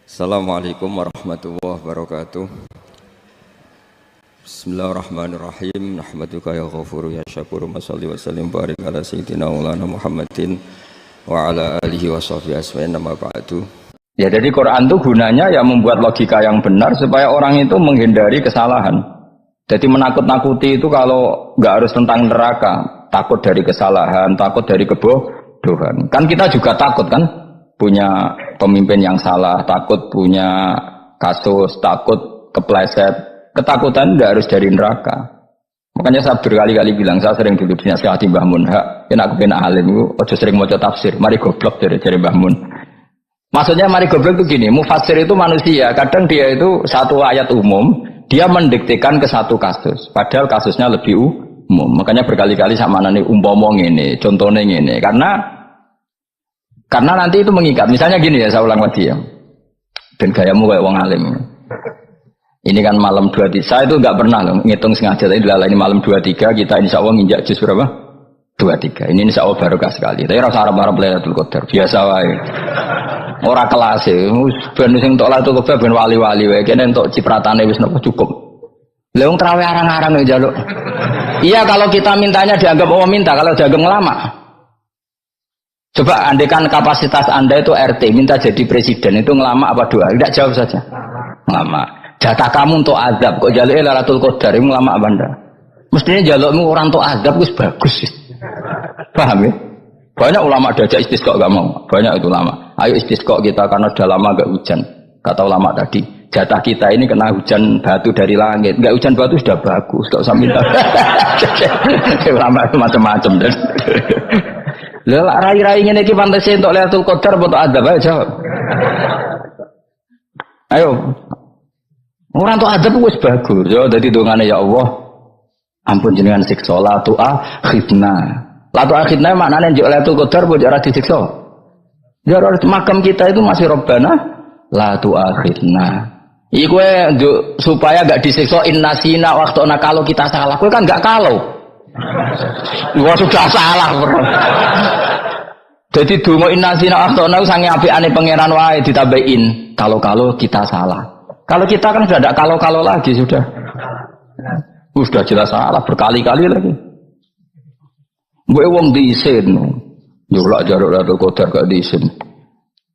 Assalamualaikum warahmatullahi wabarakatuh. Bismillahirrahmanirrahim. Nahmaduka ya ghafuru ya syakuru. Mashalli wa sallim barik ala sayyidina maulana Muhammadin wa ala alihi wa sahbihi asma'in nama ba'du. Ya, jadi Quran itu gunanya ya membuat logika yang benar supaya orang itu menghindari kesalahan. Jadi menakut-nakuti itu kalau nggak harus tentang neraka, takut dari kesalahan, takut dari kebodohan. Kan kita juga takut kan? Punya pemimpin yang salah, takut punya kasus, takut kepleset. Ketakutan tidak harus dari neraka. Makanya saya berkali-kali bilang, saya sering dulu dinasihati Mbah Mun, aku pengen alim, ojo sering maca tafsir, mari goblok dari Mbah Mun. Maksudnya mari goblok itu gini, mufassir itu manusia, kadang dia itu satu ayat umum, dia mendiktekan ke satu kasus, padahal kasusnya lebih umum. Makanya berkali-kali sama nani umpomong ini, contohnya ini, karena nanti itu mengikat. Misalnya gini ya, saya ulang lagi ya. Dan gayamu kayak wong alim. Ini kan malam 23. Saya itu enggak pernah loh ngitung sengaja. Tapi ini malam 23 kita insya Allah nginjak juz berapa? 23. Ini insya Allah barokah sekali. Tapi rasa harap-harap Lailatul Qadar. Biasa wae. Ora kelas e. Ben sing tok Lailatul Qadar ben wali-wali wae. Kene entuk cipratane wis nopo cukup. Lah wong traweh arang-arang njaluk. Iya kalau kita mintanya dianggap minta, kalau dianggap ngelama. Coba andekan kapasitas Anda itu RT, minta jadi presiden, itu ngelama apa doa? Tidak, jawab saja. Ngelama. Jatah kamu untuk azab, kok jaluk Lailatul Qadar, itu ngelama apa Anda? Mestinya jalukmu orang untuk azab, itu bagus. Paham ya? Banyak ulama dajak istisqa gak mau. Banyak itu ulama. Ayo istisqa kita, karena sudah lama gak hujan. Kata ulama tadi, jatah kita ini kena hujan batu dari langit. Gak hujan batu sudah bagus, gak usah minta. Ulama itu macam-macam. Lah rai-rai ngene iki fantasi untuk Lailatul Qadar apa untuk azab? Ayo jawab. Ayo. Orang untuk azab wis bagus. Yo dadi dongane ya Allah. Ampun jenengan siksa la tu'akhidna. La tu'akhidna maknane njuk Lailatul Qadar mbok ora disiksa. Ya makam kita itu masih Rabbana la tu'akhidna. Iku njuk supaya enggak disiksa innasina waqtuna kalau kita salah. Kowe kan enggak kalau. Wah sudah salah bro. Jadi dungo innasina akhtona sange apiane pangeran wae ditambahin kalau kita salah. Kalau kita kan sudah tidak kalau lagi sudah. Sudah jelas salah berkali-kali lagi. Mbok wong diisin. Yo lak jaruk Lailatul Qadar gak diisin.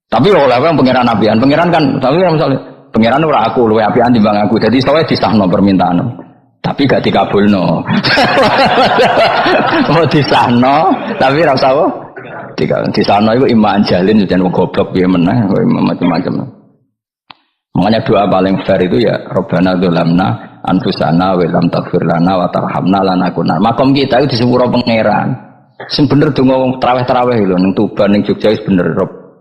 Tapi oleh wong pangeran apian, pangeran kan tapi misalnya pangeran ora aku luwe apian timbang aku. Jadi sowe disahno permintaan. Tapi gak dikabulno. Mau disahno, tapi ra usah disahno iku iman jalin jan wong goblok piye meneh, macam-macam. Makanya doa paling fair itu ya Rabbana dzalamna anfusana wa lam taghfir lana wa tarhamna lanakunanna. Makom kita itu disepuro pangeran. Sing bener donga wong traweh-traweh lho ning Tuban ning Jogja wis bener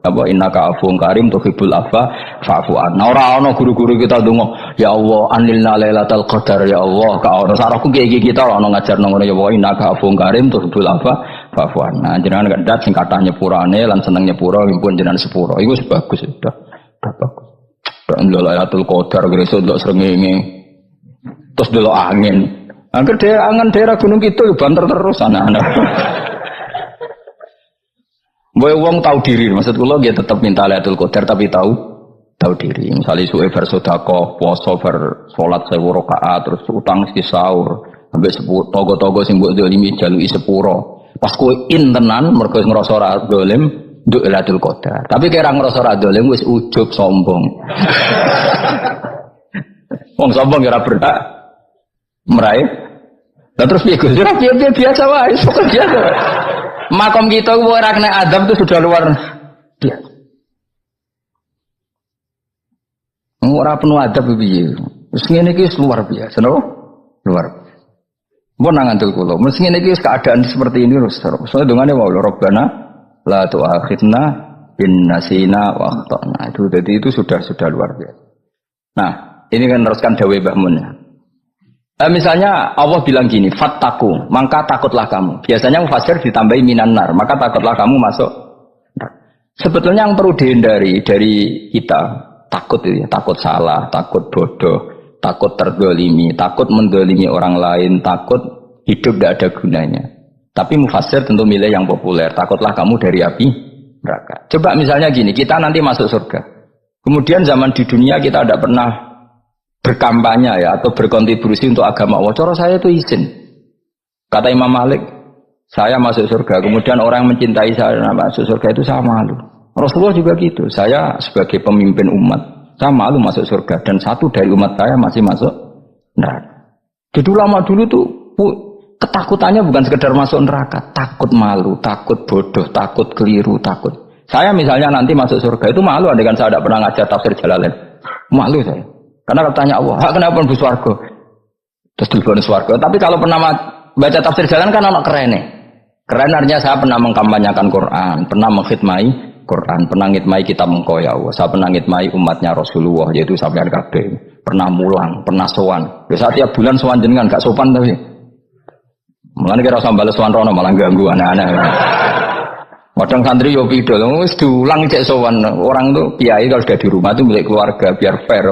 apa innaka afuwun karim tuhibbul afwa fa'fu anna. Ora ana guru-guru kita ndonga ya Allah anilna lailatul qadar ya Allah ka ono saraku iki kita ora ono ngajarno ngono ya Allah innaka afuwun karim tuhibbul afwa fa'fu anna. Jenengan kandat sing kathah nyepurane lan seneng nyepuro impun jenengan sepuro iku wis bagus sudah bagus. Lailatul qadar gresuk ndelok srengenge terus ndelok angin. Angger angen daerah Gunung Kidul banter terus anak-anak. Boy wong tahu diri, maksud kula dia tetap minta Lailatul Qadar tapi tahu diri. Misalnya suwe bar sedekah, puasa bar salat 1000 rakaat, terus utang mesti sahur, sampai togo-togo sing mbok dolimi jaluki sepuro. Pas kowe tenan mergo ngrasa ora dolim, nduk Lailatul Qadar. Tapi kira ngrasa ora dolim wis ujug sombong. Wong sombong ora berhak meraih. Lah terus piye Gus? Ora biasa wae, biasa. Makom kita ora kena adab itu sudah luar biasa. Ora penuh adab piye. Wis ngene iki luar biasa, no? Luar biasa. Mbon nang ngandel kula. Mesti ngene iki keadaan seperti ini terus. Soale dongane wae Rabbana la tu'akhidna in nasina wa akhtana. Itu jadi itu sudah luar biasa. Nah, ini kan teruskan dawuh Mbah Mun. Misalnya Allah bilang gini, fattaku, maka takutlah kamu. Biasanya mufassir ditambahi minan nar, maka takutlah kamu masuk. Sebetulnya yang perlu dihindari dari kita, takut itu ya, takut salah, takut bodoh, takut terdolimi, takut mendolimi orang lain, takut hidup tidak ada gunanya. Tapi mufassir tentu milih yang populer, takutlah kamu dari api neraka. Coba misalnya gini, kita nanti masuk surga. Kemudian zaman di dunia kita tidak pernah berkampanye ya atau berkontribusi untuk agama Allah. Cara saya itu izin. Kata Imam Malik, saya masuk surga. Kemudian orang mencintai saya masuk surga itu saya malu. Rasulullah juga gitu. Saya sebagai pemimpin umat, saya malu masuk surga. Dan satu dari umat saya masih masuk neraka. Jadi ulama dulu tuh ketakutannya bukan sekedar masuk neraka, takut malu, takut bodoh, takut keliru, takut. Saya misalnya nanti masuk surga itu malu, andaikan saya tidak pernah ngajar tafsir Jalalain. Malu saya. Karena bertanya Allah, kenapa bu swarga? Terus diberi swarga. Tapi kalau pernah baca tafsir Jalalain kan anak keren nih. Keren artinya saya pernah mengkampanyakan Quran, pernah mengkhidmai Quran, pernah ngitmai kitab engkau ya Allah. Saya pernah ngitmai umatnya Rasulullah, yaitu sampean kabeh. Pernah mulang, pernah sowan. Biasa tiap bulan sowan jenengan gak sopan tapi. Mulane kira usah bales sowan rono malah ganggu anak-anak. Kadang santri yo pido, wis diulang cek sowan. Orang tuh kiai kalau sudah di rumah tuh milik keluarga biar fair.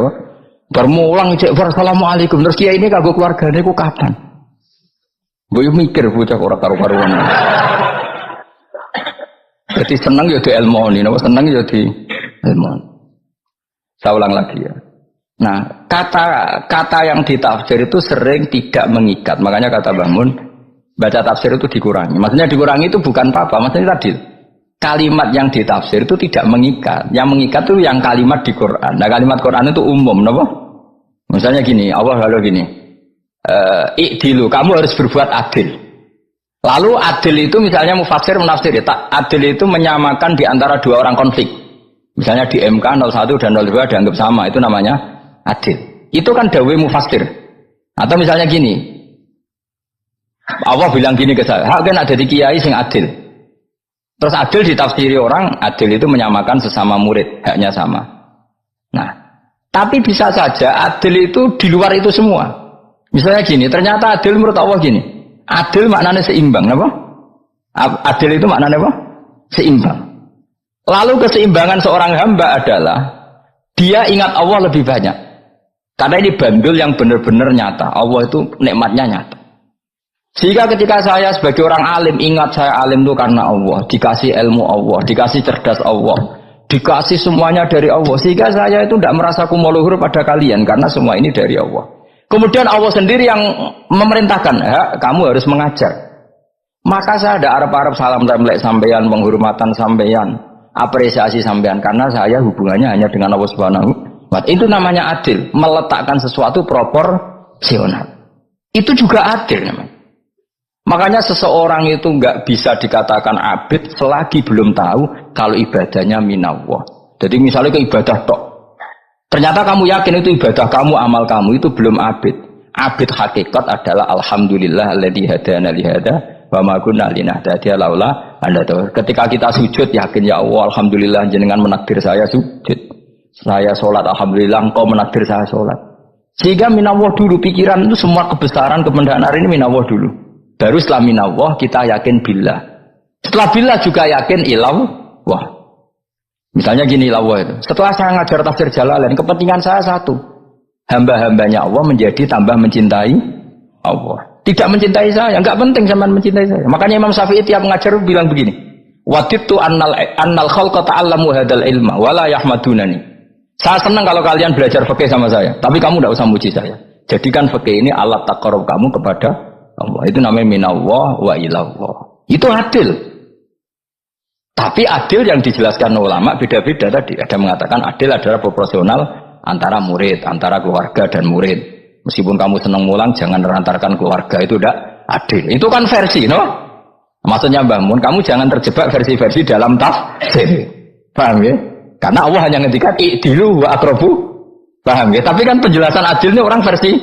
Bermulang cek assalamualaikum terus kiai ini kagok keluargane ku kapan? Mbok mikir bocah ora karo-karuan. Jadi seneng yo di ilmu ini, seneng yo di ilmu. Saya ulang lagi ya. Nah, kata yang ditafsir itu sering tidak mengikat. Makanya kata Bangun, baca tafsir itu dikurangi. Maksudnya dikurangi itu bukan apa-apa, maksudnya tadi kalimat yang ditafsir itu tidak mengikat. Yang mengikat itu yang kalimat di Quran. Nah, kalimat Quran itu umum, kenapa? Misalnya gini, Allah lalu gini, i'dilu, kamu harus berbuat adil. Lalu adil itu misalnya mufassir menafsir, adil itu menyamakan di antara dua orang konflik. Misalnya di MK 01 dan 02 dianggap sama, itu namanya adil. Itu kan dawai mufassir. Atau misalnya gini, Allah bilang gini ke saya, hak kan ada di kiai sing adil. Terus adil ditafsiri orang, adil itu menyamakan sesama murid, haknya sama. Nah, tapi bisa saja adil itu di luar itu semua. Misalnya gini, ternyata adil menurut Allah gini, adil maknanya seimbang, apa? Adil itu maknanya apa? Seimbang. Lalu keseimbangan seorang hamba adalah dia ingat Allah lebih banyak. Karena ini bandul yang benar-benar nyata. Allah itu nikmatnya nyata. Sehingga ketika saya sebagai orang alim ingat saya alim itu karena Allah, dikasih ilmu Allah, dikasih cerdas Allah, dikasih semuanya dari Allah. Sehingga saya itu tidak merasa kumuluhur pada kalian karena semua ini dari Allah. Kemudian Allah sendiri yang memerintahkan, kamu harus mengajar. Maka saya ada arep-arep salam templek sampeyan, penghormatan sampeyan, apresiasi sampeyan karena saya hubungannya hanya dengan Allah Subhanahu wa Ta'ala. Itu namanya adil, meletakkan sesuatu proporsional. Itu juga adil namanya. Makanya seseorang itu nggak bisa dikatakan abid selagi belum tahu kalau ibadahnya minallah. Jadi misalnya ke ibadah tok, ternyata kamu yakin itu ibadah kamu, amal kamu itu belum abid. Abid hakikat adalah alhamdulillah alladzi hadana li hada wa ma kunna linahtadiya laula an hadana. Ketika kita sujud yakin ya Allah alhamdulillah jenengan menakdir saya sujud. Saya sholat alhamdulillah engkau menakdir saya sholat. Sehingga minallah dulu, pikiran itu semua kebesaran kemendahan hari ini minallah dulu. Baru setelah minallah kita yakin billah. Setelah billah juga yakin illallah. Misalnya gini illallah itu. Setelah saya ngajar tafsir Jalalain, kepentingan saya satu. Hamba-hambanya Allah menjadi tambah mencintai Allah. Tidak mencintai saya, enggak penting zaman mencintai saya. Makanya Imam Syafi'i tiap ngajar bilang begini. Wadidtu annal khalqa ta'allamu hadal ilma wala yahmadunani. Saya senang kalau kalian belajar fikih sama saya, tapi kamu tidak usah muji saya. Jadikan fikih ini alat taqarrub kamu kepada Allah. Itu namanya minallah wa ilallah. Itu adil. Tapi adil yang dijelaskan ulama beda-beda tadi. Ada mengatakan adil adalah proporsional antara murid, antara keluarga dan murid. Meskipun kamu senang mulang, jangan merantarkan keluarga, itu tidak adil. Itu kan versi, no? Maksudnya Mbah Mun, kamu jangan terjebak versi-versi dalam tafsir. Paham ya? Karena Allah hanya ngendikan i'dilu wa aqrabu. Paham ya? Tapi kan penjelasan adil ini orang versi.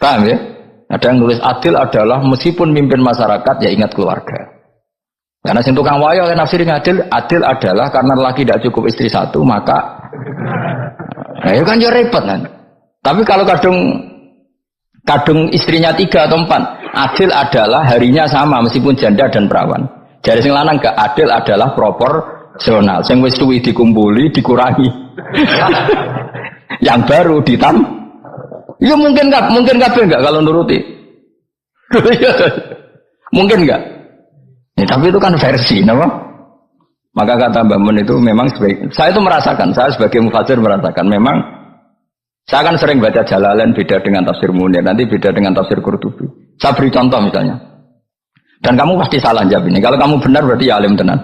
Paham ya? Ada yang nulis adil adalah meskipun mimpin masyarakat ya ingat keluarga. Karena sing tukang wayo kan nafsirin adil adalah karena laki tidak cukup istri satu maka ya kan ya repot kan. Tapi kalau kadung istrinya 3 atau 4, adil adalah harinya sama meskipun janda dan perawan. Jadi sing lanang gak adil adalah proporsional. Sing wis suwi dikumpuli dikurangi. Yang baru ya mungkin enggak kalau nuruti. Mungkin enggak. Ya, tapi itu kan versi, nama? Maka kata Mbah Mun itu memang saya itu merasakan, saya sebagai mufassir merasakan memang saya kan sering baca Jalalain beda dengan tafsir Munir, nanti beda dengan tafsir Qurtubi. Saya beri contoh misalnya. Dan kamu pasti salah jawab ini. Kalau kamu benar berarti ya alim tenan.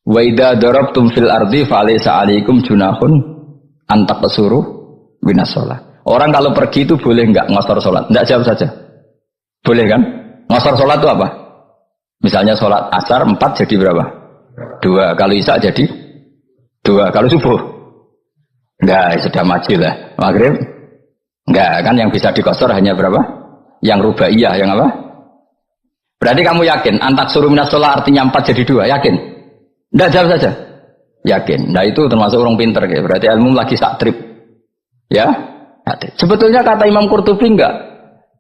Wa idza darabtum fil ardi falaysa 'alaikum junahun an taqsuru minas shalah. Orang kalau pergi itu boleh enggak ngosor salat? Enggak, jawab saja. Boleh kan? Ngosor salat itu apa? Misalnya salat asar 4 jadi berapa? 2. Kalau isya jadi 2. Kalau subuh enggak, sudah maju lah. Maghrib enggak, kan yang bisa dikosor hanya berapa? Yang rubaiyah, yang apa? Berarti kamu yakin antak suruh minas sholat artinya 4 jadi 2, yakin? Enggak, jawab saja. Yakin. Nah itu termasuk orang pinter ya. Berarti ilmu lagi sak trip. Ya? Sebetulnya kata Imam Qurtubi enggak.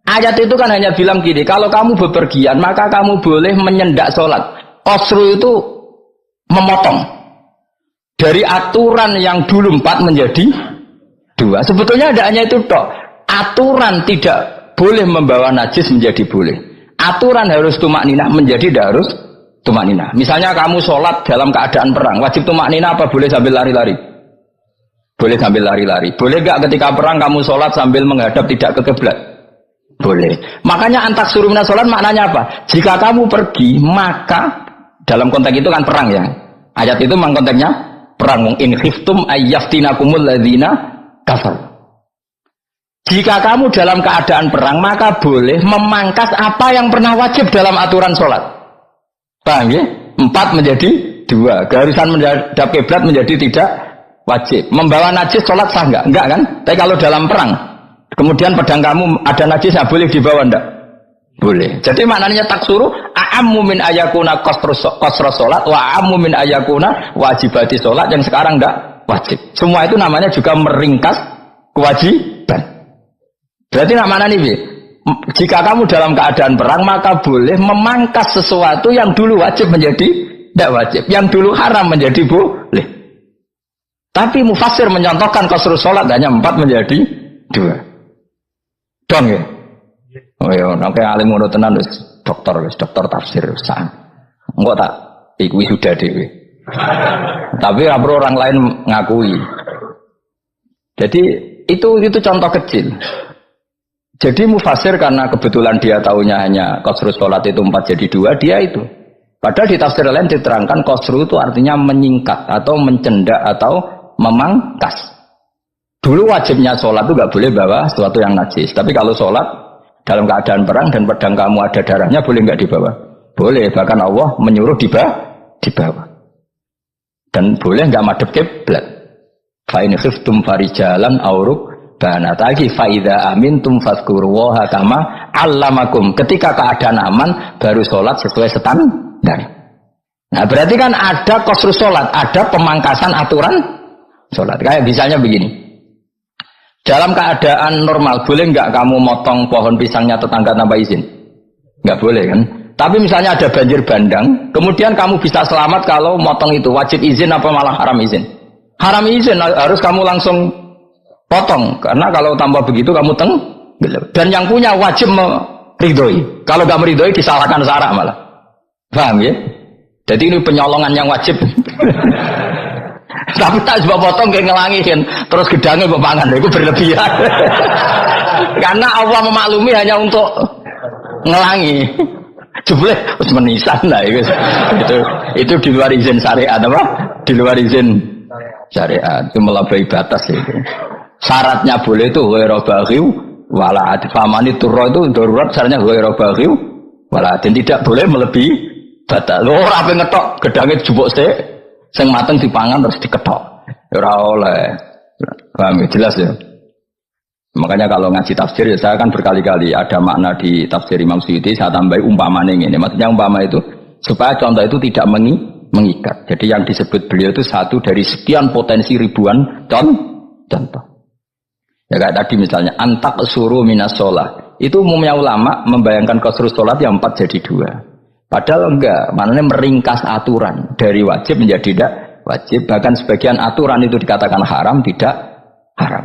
Ayat itu kan hanya bilang gini, kalau kamu bepergian maka kamu boleh menyendak sholat. Qasru itu memotong. Dari aturan yang dulu 4 menjadi 2. Sebetulnya tidak hanya itu tok. Aturan tidak boleh membawa najis menjadi boleh. Aturan harus tumakninah menjadi tidak harus tumakninah. Misalnya kamu sholat dalam keadaan perang, wajib tumakninah apa boleh sambil lari-lari? Boleh sambil lari-lari. Boleh gak ketika perang kamu sholat sambil menghadap tidak ke kiblat? Boleh. Makanya antak suruh minas sholat maknanya apa? Jika kamu pergi maka dalam konteks itu kan perang ya. Ayat itu memang konteksnya perang. In khiftum ayyaftinakumul ladzina kafar. Jika kamu dalam keadaan perang maka boleh memangkas apa yang pernah wajib dalam aturan sholat. Paham ya? 4 menjadi 2. Garisan menghadap kiblat menjadi tidak wajib. Membawa najis sholat sah enggak? Enggak kan? Tapi kalau dalam perang kemudian pedang kamu ada najisnya boleh dibawa enggak? Boleh. Jadi maknanya taksuru a'ammu min ayakuna qasra sholat wa a'ammu min ayakuna wajibati sholat yang sekarang enggak wajib. Semua itu namanya juga meringkas kewajiban. Berarti namanya nih, jika kamu dalam keadaan perang maka boleh memangkas sesuatu yang dulu wajib menjadi tidak wajib, yang dulu haram menjadi boleh. Tapi mufassir mencontohkan qasrus sholat hanya 4 menjadi 2. Dong ya. Oh ya, nanti alim ngono tenan wis dokter tafsir sah. Enggak tak iku sudah dhewe. Tapi ora perlu orang lain ngakui. Jadi itu contoh kecil. Jadi mufassir karena kebetulan dia tahunya hanya qasrus sholat itu 4 jadi 2, dia itu. Padahal di tafsir lain diterangkan qasru itu artinya menyingkat atau mencendak atau memangkas. Dulu wajibnya sholat itu gak boleh bawa sesuatu yang najis. Tapi kalau sholat dalam keadaan perang dan pedang kamu ada darahnya boleh gak dibawa? Boleh, bahkan Allah menyuruh dibawa. Dan boleh gak madhep kiblat. Fa in khiftum farijalan auruk banataki faida amintum fadhkurullaha kama allamakum. Ketika keadaan aman baru sholat sesuai standar. Nah berarti kan ada qasrus sholat, ada pemangkasan aturan sholat. Kayak misalnya begini, dalam keadaan normal boleh nggak kamu motong pohon pisangnya tetangga tanpa izin? Nggak boleh kan? Tapi misalnya ada banjir bandang, kemudian kamu bisa selamat kalau motong itu wajib izin apa malah haram izin? Haram izin, harus kamu langsung potong, karena kalau tanpa begitu kamu dan yang punya wajib meridhoi. Kalau nggak meridhoi disalahkan syarak malah. Paham ya? Jadi ini penyolongan yang wajib. Tapi tak sebab potong kayak ngelangiin, terus gedangnya bepangan, itu berlebihan. Karena Allah memaklumi hanya untuk ngelangi. Jebule harus menisan lah itu di luar izin syariat apa? Di luar izin syariat itu melampaui batas itu. Syaratnya boleh itu ghairu baghiw wala adfamani turra itu darurat syaratnya ghairu baghiw wala dan tidak boleh melebihi batas. Ora ape ngetok gedange jupuk sik sing mateng dipangan terus diketok. Ora oleh. Paham jelas ya. Makanya kalau ngaji tafsir ya saya kan berkali-kali ada makna di tafsir Imam Suyuti saya tambahi umpamanya ini. Maksudnya umpama itu supaya contoh itu tidak mengikat. Jadi yang disebut beliau itu satu dari sekian potensi ribuan contoh. Ya kayak tadi misalnya antak suruh minas sholat. Itu umumnya ulama membayangkan qasrus sholat yang 4 jadi 2. Padahal enggak, maknanya meringkas aturan dari wajib menjadi tidak wajib. Bahkan sebagian aturan itu dikatakan haram, tidak haram.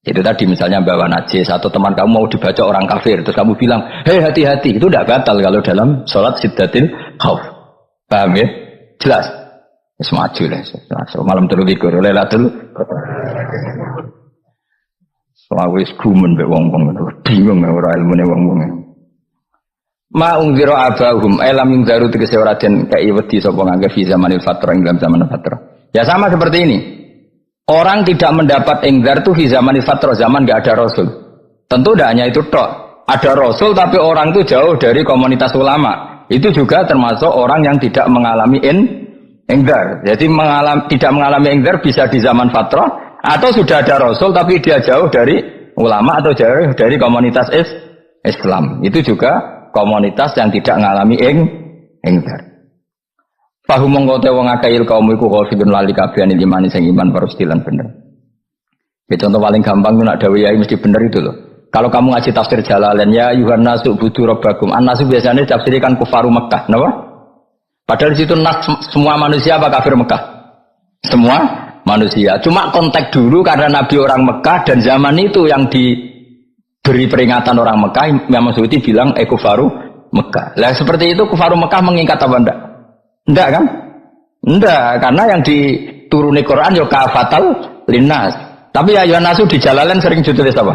Itu tadi misalnya bawa najis atau teman kamu mau dibaca orang kafir, terus kamu bilang, hei hati-hati, itu tidak batal kalau dalam sholat siddatil khauf. Paham ya? Jelas. Wis maju lah. Malam 23 Lailatul Qadar. Wis gumen mbek wong-wong bingung ora ilmune wong-wong. Ma ungzira abahum elam ingzaru tegese ora den kai wedi sapa ngangge fi zamanil fatrah ing dalam zaman fatrah. Ya sama seperti ini. Orang tidak mendapat ingzar itu fi zamanil fatrah, zaman enggak ada rasul. Tentu tidak hanya itu tok. Ada rasul tapi orang itu jauh dari komunitas ulama. Itu juga termasuk orang yang tidak mengalami ingzar. Jadi tidak mengalami ingzar bisa di zaman fatrah. Atau sudah ada Rasul tapi dia jauh dari ulama atau jauh dari komunitas Islam. Itu juga komunitas yang tidak mengalami ingzar. Fahum mongkote wong akail kaum iku khofidun lali kabehane imane sing iman parustilan bener. Ya contoh paling gampang itu nak dawuh yai mesti bener itu loh. Kalau kamu ngaji tafsir Jalalain ya yuhan nasu budu rabbakum. An-nasu biasanya tafsirkan kufaru Mekah, napa? Padahal di situ nas semua manusia apa kafir Mekah? Semua manusia. Cuma konteks dulu karena Nabi orang Mekah dan zaman itu yang diberi peringatan orang Mekah, Imam Suyuti bilang kufaru Mekah. Lah seperti itu kufaru Mekah mengikat apa enggak? Enggak kan? Enggak, karena yang dituruni Quran ya kafatal linnas. Tapi ya nasu di Jalalain sering ditulis apa?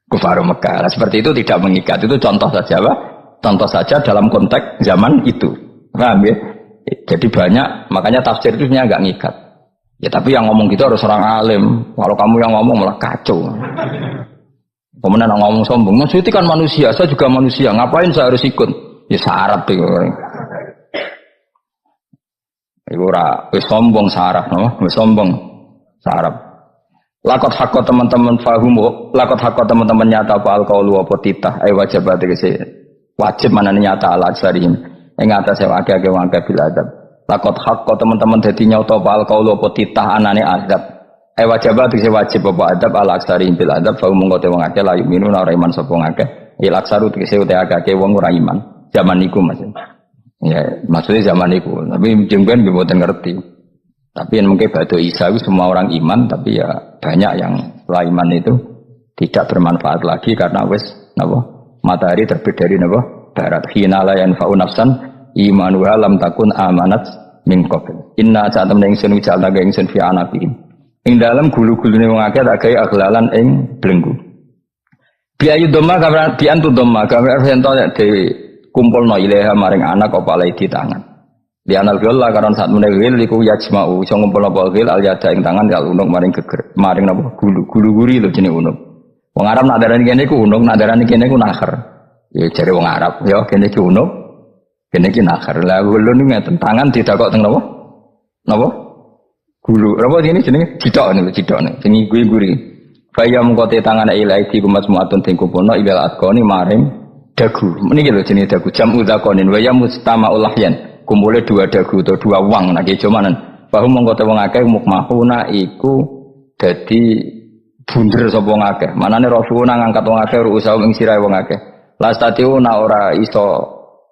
Kufaru Mekah. Lah seperti itu tidak mengikat. Itu contoh saja apa? Contoh saja dalam konteks zaman itu. Paham ya? Jadi banyak, makanya tafsir itu sebenarnya enggak ngikat. Ya tapi yang ngomong gitu harus orang alim. Kalau kamu yang ngomong malah kacau. Kemudian ngomong sombong. Mas itu kan manusia, saya juga manusia. Ngapain saya harus ikut? Ya syarat itu. Iku ora wis sombong syarat, no? Wis sombong syarat. Lakot hakko teman-teman fahum, lakot hakko teman-teman nyata apa alqaulu apa titah. Wajib tegese wajib manane nyata ala aksarihim. Ing atase akeh-akeh wong akeh bil adab. Lakot hakko teman-teman dadi nyata apa alqaulu apa titah anane adab. Wajib tegese wajib apa adab ala aksarihim bil adab fa mung kote wong akeh la yu'minu ora iman sapa akeh. Il aksaru tegese utek akeh wong ora iman. Zaman niku Mas. Ya, maksudnya zaman itu. Tapi jengben mboten ngerti. Tapi yang mungkin batu Isa itu semua orang iman, tapi ya banyak yang setelah iman itu tidak bermanfaat lagi karena wis napa? Matahari terbit dari napa? Barat. Hina la yanfa'u nafsan imanuha lam takun amanat min qabl. Inna sa'atam ingsun wijal taga ingsun fi anaqihim. Ing dalem gulu-gulune wong akeh tak gawe aghlalan ing blenggu. Biayu dhamma kabar biantu dhamma kabar ento dhewe kumpulno ilaha maring anak apa alai di tangan. Di anal gila karena saat menegil iku yajma'u iso ngumpulno apa gil al yada ing tangan kal unuk maring geger maring napa gulu guri lho jenenge unuk. Wong Arab nak darani kene iku unuk, nak darani kene iku nakher. Ya jare wong Arab ya kene iki unuk, kene iki nakher. Lah gulu niku ngeten tangan didakok teng napa? Napa? Gulu. Napa ini jenenge cidok niku cidok niku. Sing guri. Faya mengkote tangan ilahi kumas muatun sing kumpulno ilal atqani maring dagu. Meniki lho jenenge dagu jam udzakonin wa ya mustama'ul lahyan. Kumpulnya dua dagu atau dua wang nak cumanan. Bahwa mengkota wong akeh mukmahuna iku dadi bunder sapa wong akeh. Manane Rasulullah ngangkat wong akeh ruusa ing sirahe wong akeh. Lastatiu na ora iso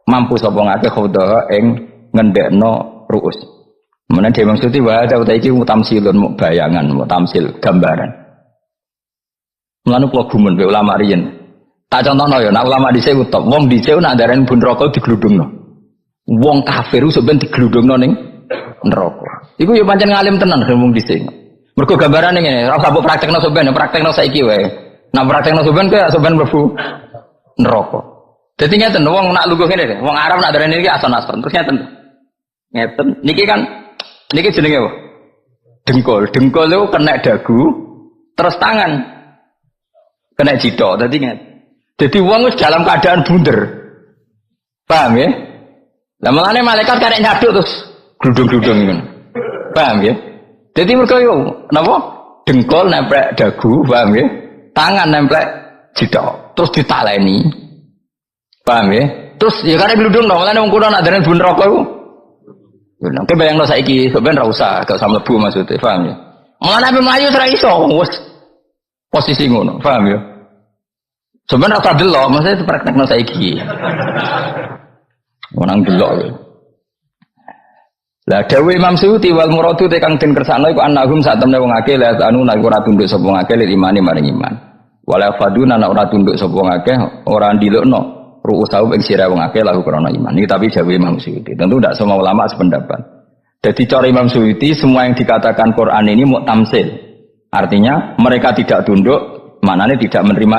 mampu sapa wong akeh khodaha ing ngendekno ruus. Menane dhewe maksud wa ada uta iki mutamsilun bayangan, mutamsil gambaran. Mulane kula gumun be ulama riyen. Tak contohno ya, nak ulama dhisik utop, wong dhisik nak darani bun neraka digludungno. Wong kafir sebenarnya digludungno ning neraka. Iku ya pancen ngalim tenan wong dhisik. Mergo gambarane ngene, ora usah mbok praktekno sampean, praktekno saiki wae. Nak praktekno sampean kaya sampean mlebu neraka. Dadi ngeten wong nak lungguh ngene, wong Arab nak darani iki ason-ason. Terus ngeten. Ngeten, niki jenenge apa? Dengkul. Dengkul itu kena dagu, terus tangan kena jidok. Dadi ngeten. Jadi wong wis dalam keadaan bunder. Paham ya? Lah malane malaikat karek nyaduk terus gludung-gludung ngono. Paham ya? Jadi mergo yo napa? Dengkul nempel dagu, paham ya? Tangan nempel jidok, terus ditaleni. Paham ya? Terus ya karek gludung dong, malane wong kuno nak daren bun neraka iku. Yo nek bayangno saiki sampean ra usah gak usah mlebu maksudnya, paham ya? Malane ape mlayu ora iso, wis posisi ngono, paham ya? Sebenarnya tak delok, maksudnya itu praktekno saiki. Menang delok ya. Lah dawuh Imam Suyuti wal muradu te kang den kersakno iku annahum sak temne wong akeh la anu nek ora tunduk sapa wong akeh lil imani maring iman. Wala faduna nek ora tunduk sapa wong akeh ora ndilukno ru'usau ing sira wong akeh lahu krana iman. Iki tapi dawuh Imam Suyuti. Tentu tidak semua ulama sependapat. Jadi cara Imam Suyuti semua yang dikatakan Quran ini mu'tamsil. Artinya mereka tidak tunduk, maknanya tidak menerima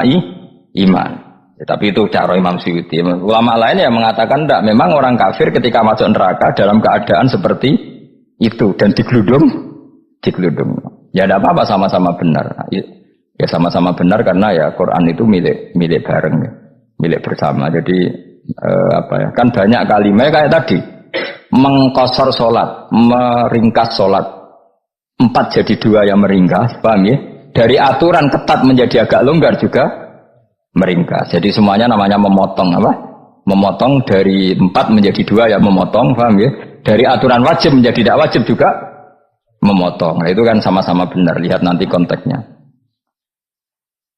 iman. Tapi itu cara Imam Suyuti. Ulama lain yang mengatakan tidak, memang orang kafir ketika masuk neraka dalam keadaan seperti itu dan digeludung. Ya tidak apa-apa, sama-sama benar. Ya sama-sama benar karena ya Quran itu milik bareng, milik bersama. Jadi kan banyak kalimat kayak tadi. Mengkosor sholat, meringkas sholat 4 jadi 2 yang meringkas, paham ya? Dari aturan ketat menjadi agak longgar juga meringkas. Jadi semuanya namanya memotong apa? Memotong dari 4 menjadi 2 yang memotong, paham ya? Dari aturan wajib menjadi tidak wajib juga memotong. Nah, itu kan sama-sama benar. Lihat nanti konteksnya.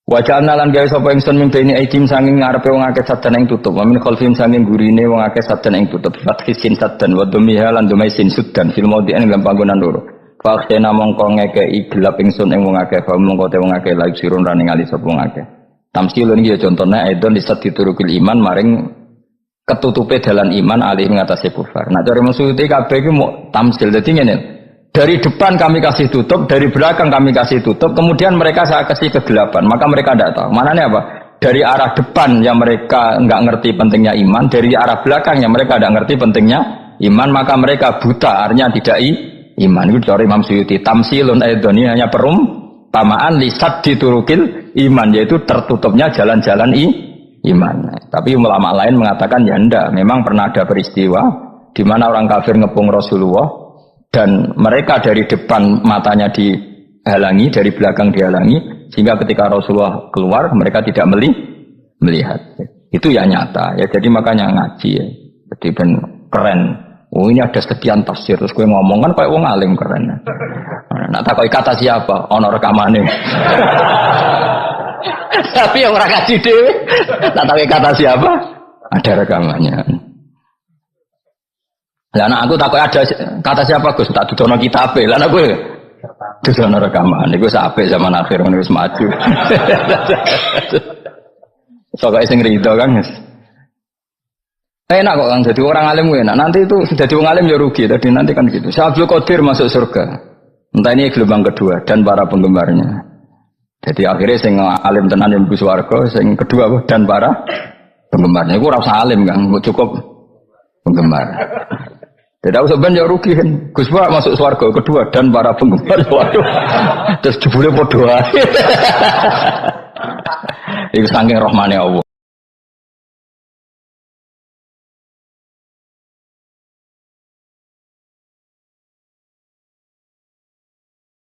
Wajahna lan gawe sapa ingsun mimpeni aidim sanging ngarepe wong akeh sadan ing tutup, wa min khalfihim sanging gurine wong akeh sadan ing tutup, fathisin sadan wa dhumiha lan dhumai sin sudan fil maudhi'in dalam panggonan loro. Fa khena mongko ngekeki gelap ingsun ing wong akeh, fa mongko te wong akeh laik sirun rane ngali sapa wong akeh. Tamsilun iki ya contone aidon disat diturukil iman maring ketutupe dalan iman alih ngatasi kufar. Nah cara maksudé kabeh iki mau tamsil dadi ngene. Dari depan kami kasih tutup, dari belakang kami kasih tutup, kemudian mereka saya kasih kegelapan, maka mereka tidak tahu. Mananya apa? Dari arah depan yang mereka nggak ngerti pentingnya iman, dari arah belakang yang mereka tidak ngerti pentingnya iman, maka mereka buta, artinya tidak iman. Itu dari Imam Suyuti. Tamsilun aidoni hanya perumpamaan lisat diturukil iman, yaitu tertutupnya jalan-jalan iman. Tapi ulama lain mengatakan ya enggak, memang pernah ada peristiwa di mana orang kafir ngepung Rasulullah. Dan mereka dari depan matanya dihalangi, dari belakang dihalangi, sehingga ketika Rasulullah keluar mereka tidak melihat. Itu ya nyata ya. Jadi makanya ngaji ya. Jadi ben keren. Oh ini ada sekian tafsir, terus gue ngomong kan kayak wong alim keren. Nah takoi kata siapa? Ono rekamane. Tapi yang orang ngaji dhewe, tak tahu kata siapa? Ada rekamannya. Lah anak aku takut ada kata siapa Gus, tak dudono kitabe. Lah anak gue dudono rekaman iku sampai zaman akhir ngono wis maju. Sok sing rido kan. Enak kok kan jadi orang alim enak. Nanti itu sudah jadi orang alim ya rugi. Tadi nanti kan gitu. Syabdul Qadir masuk surga. Entah ini gelombang kedua dan para penggemarnya. Jadi akhirnya sing alim tenan yang mlebu swarga, sing kedua dan para penggemarnya. Iku ora usah alim kan, cukup penggemar. Jadi aku sebenarnya rugi kan. Gus Pak masuk swarga kedua dan para penggemar. Waduh. Terus jebule padha ae. Iku saking rahmane Allah.